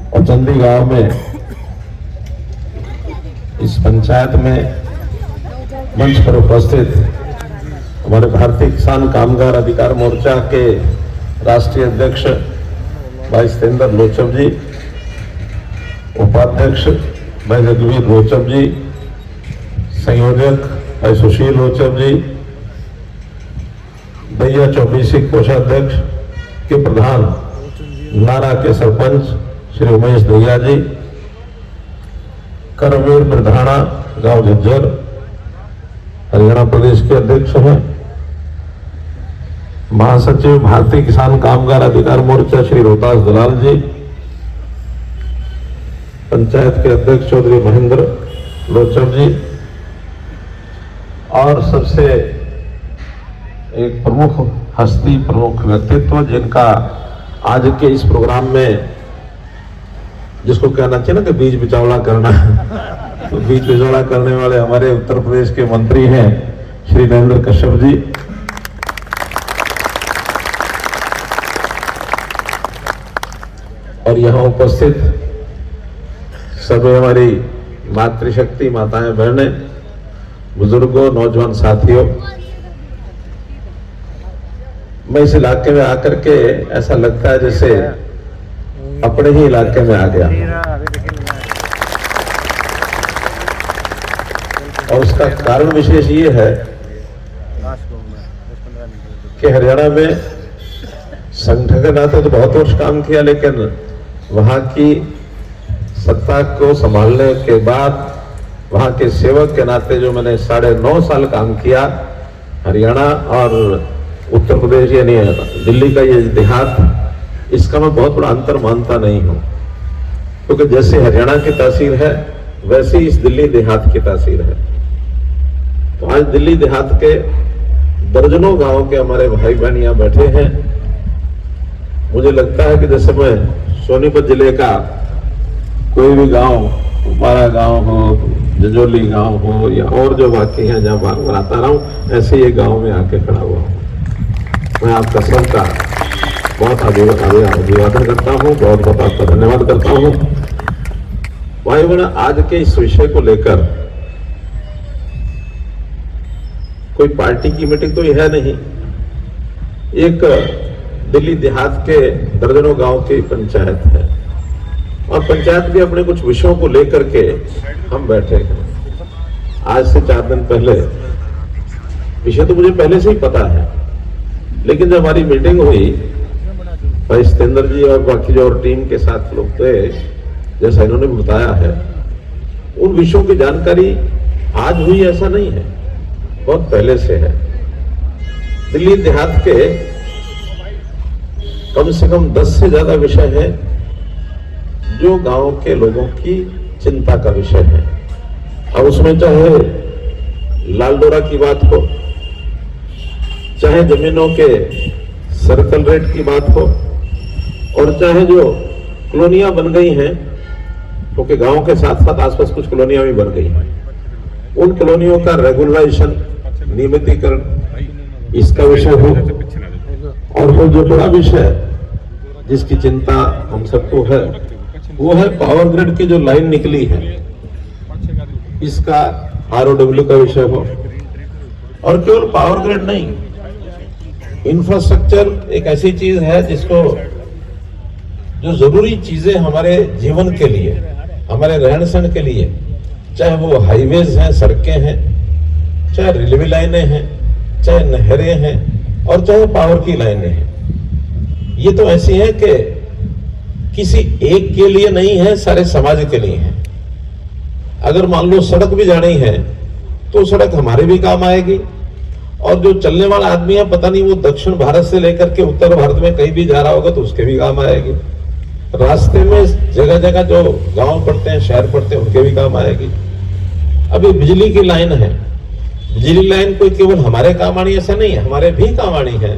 और चंदी गांव में इस पंचायत में मंच पर उपस्थित हमारे भारतीय किसान कामगार अधिकार मोर्चा के राष्ट्रीय अध्यक्ष भाई सतेंद्र लोचब जी, उपाध्यक्ष भाई रघुवीर लोचब जी, संयोजक भाई सुशील लोचब जी, दैया चौबीसी कोषाध्यक्ष के प्रधान नारा के सरपंच श्री उमेश दैया जी, करवीर प्रधाना गांव झज्जर हरियाणा प्रदेश के अध्यक्ष हैं, महासचिव भारतीय किसान कामगार अधिकार मोर्चा श्री रोहतास दलाल जी, पंचायत के अध्यक्ष चौधरी महेंद्र लोचब जी, और सबसे एक प्रमुख हस्ती, प्रमुख व्यक्तित्व जिनका आज के इस प्रोग्राम में, जिसको कहना चाहिए ना कि बीच बिचौला करना तो बीच बिचौला करने वाले हमारे उत्तर प्रदेश के मंत्री हैं श्री नरेंद्र कश्यप जी, और यहाँ उपस्थित सभी हमारी मातृशक्ति माताएं बहनें, बुजुर्गों, नौजवान साथियों, मैं इस इलाके में आकर के ऐसा लगता है जैसे अपने ही इलाके में आ गया, और उसका कारण विशेष ये है कि हरियाणा में संगठन के नाते तो बहुत वर्ष काम किया, लेकिन वहां की सत्ता को संभालने के बाद वहां के सेवक के नाते जो मैंने 9.5 साल काम किया, हरियाणा और उत्तर प्रदेश यानी दिल्ली का ये देहात, इसका मैं बहुत बड़ा अंतर मानता नहीं हूं, क्योंकि जैसे हरियाणा की तासीर है वैसे ही इस दिल्ली देहात की तासीर है। तो आज दिल्ली देहात के दर्जनों गांव के हमारे भाई बहन यहाँ बैठे हैं। मुझे लगता है कि जैसे मैं सोनीपत जिले का कोई भी गांव, उपारा गांव हो, जजोली गांव हो, या और जो बाकी हैं जहां बार बार आता रहा हूं, ऐसे ये गांव में आके खड़ा हुआ हूं। मैं आपका सबका बहुत अभिवादन करता हूं, बहुत बहुत आपका धन्यवाद करता हूं। भाई बहन, आज के इस विषय को लेकर कोई पार्टी की मीटिंग तो यह है नहीं, एक दिल्ली देहात के दर्जनों गांव की पंचायत है, और पंचायत भी अपने कुछ विषयों को लेकर के हम बैठे हैं। आज से 4 दिन पहले, विषय तो मुझे पहले से ही पता है, लेकिन जब हमारी मीटिंग हुई भाई सतेंद्र जी और बाकी जो और टीम के साथ लोग थे, जैसा इन्होंने बताया है, उन विषयों की जानकारी आज हुई ऐसा नहीं है, बहुत पहले से है। दिल्ली देहात के कम से कम 10 से ज्यादा विषय है जो गांव के लोगों की चिंता का विषय है, और उसमें चाहे लाल डोरा की बात हो, चाहे जमीनों के सर्कल रेट की बात हो, और चाहे जो कॉलोनियां बन गई हैं, क्योंकि गांव के साथ साथ आसपास कुछ कॉलोनियां भी बन गई हैं, उन कॉलोनियों का रेगुलराइजेशन, नियमितीकरण, इसका विषय हो, और वो जो बड़ा विषय जिसकी चिंता हम सबको है, वो है पावर ग्रिड की जो लाइन निकली है, इसका ROW का विषय हो। और केवल पावर ग्रिड नहीं, इंफ्रास्ट्रक्चर एक ऐसी चीज है जिसको, जो जरूरी चीजें हमारे जीवन के लिए, हमारे रहन सहन के लिए, चाहे वो हाईवेज हैं, सड़कें हैं, चाहे रेलवे लाइनें हैं, चाहे नहरें हैं, और चाहे पावर की लाइनें हैं, ये तो ऐसी है कि किसी एक के लिए नहीं है, सारे समाज के लिए है। अगर मान लो सड़क भी जानी है तो सड़क हमारे भी काम आएगी, और जो चलने वाला आदमी है, पता नहीं वो दक्षिण भारत से लेकर के उत्तर भारत में कहीं भी जा रहा होगा तो उसके भी काम आएगी। रास्ते में जगह जगह जो गांव पड़ते हैं, शहर पड़ते हैं, उनके भी काम आएगी। अभी बिजली की लाइन है, बिजली लाइन कोई केवल हमारे काम आनी ऐसा नहीं है, हमारे भी काम आनी है,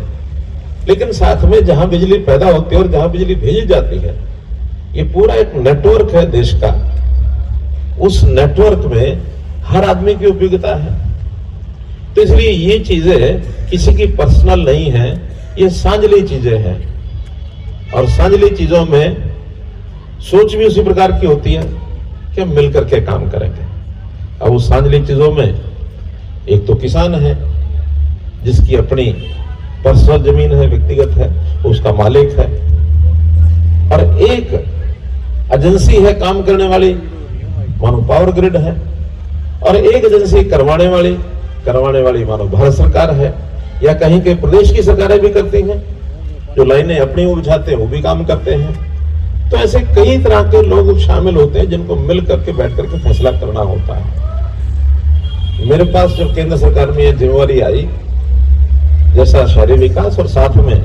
लेकिन साथ में जहां बिजली पैदा होती है और जहां बिजली भेजी जाती है, ये पूरा एक नेटवर्क है देश का। उस नेटवर्क में हर आदमी की उपयोगिता है। तो इसलिए ये चीजें किसी की पर्सनल नहीं है, ये सांझली चीजें हैं। और सांझली चीजों में सोच भी उसी प्रकार की होती है कि हम मिलकर के काम करेंगे। अब उस सांझली चीजों में एक तो किसान है जिसकी अपनी पर्सनल जमीन है, व्यक्तिगत है, उसका मालिक है, और एक एजेंसी है काम करने वाली, मानो पावर ग्रिड है, और एक एजेंसी करवाने वाली मानो भारत सरकार है, या कहीं के प्रदेश की सरकारें भी करती हैं, जो लाइनें अपनी वो बिछाते हैं वो भी काम करते हैं। तो ऐसे कई तरह के लोग शामिल होते हैं जिनको मिल करके बैठ करके फैसला करना होता है। मेरे पास जब केंद्र सरकार में ये जिम्मेवारी आई, जैसा शहरी विकास और साथ में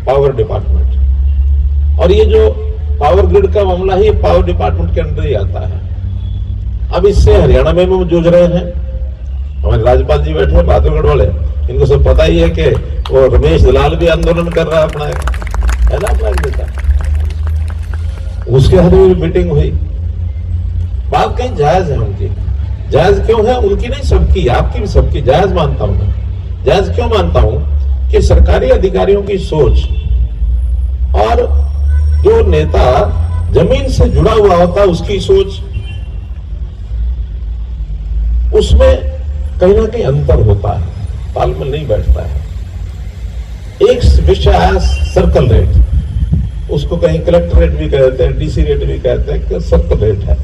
पावर डिपार्टमेंट, और ये जो पावर ग्रिड का मामला है ये पावर डिपार्टमेंट के अंदर ही आता है। अब इससे हरियाणा में भी जूझ रहे हैं, हमारे राज्यपाल जी बैठे हैं बहादुरगढ़ वाले, इनको सब पता ही है कि वो रमेश दलाल भी आंदोलन कर रहा है अपना, है ना, अपना नेता, उसके हाथ में मीटिंग हुई। बात कहीं जायज है उनकी, जायज क्यों है उनकी नहीं, सबकी, आपकी भी सबकी जायज मानता हूं मैं। जायज क्यों मानता हूं कि सरकारी अधिकारियों की सोच और जो नेता जमीन से जुड़ा हुआ होता है उसकी सोच, उसमें कहीं ना कहीं अंतर होता है, तालमेल नहीं बैठता है। एक विषय आया सर्कल रेट, उसको कहीं कलेक्टर रेट भी कहते हैं, डीसी रेट भी कहते हैं, कि सर्कल रेट है।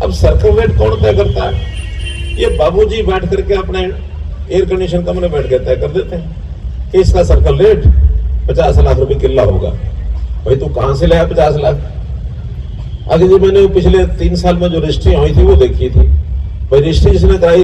अब सर्कल रेट कौन तय करता है? ये बाबूजी बैठ करके अपने एयर कंडीशन कमरे बैठ के तय कर देते हैं कि इसका सर्कल रेट 50 लाख रुपए किल्ला होगा। भाई तू कहां से लाया 50 लाख? आगे जी मैंने पिछले 3 साल में जो रजिस्ट्री हुई थी वो देखी थी, भाई रजिस्ट्री जिसने कराई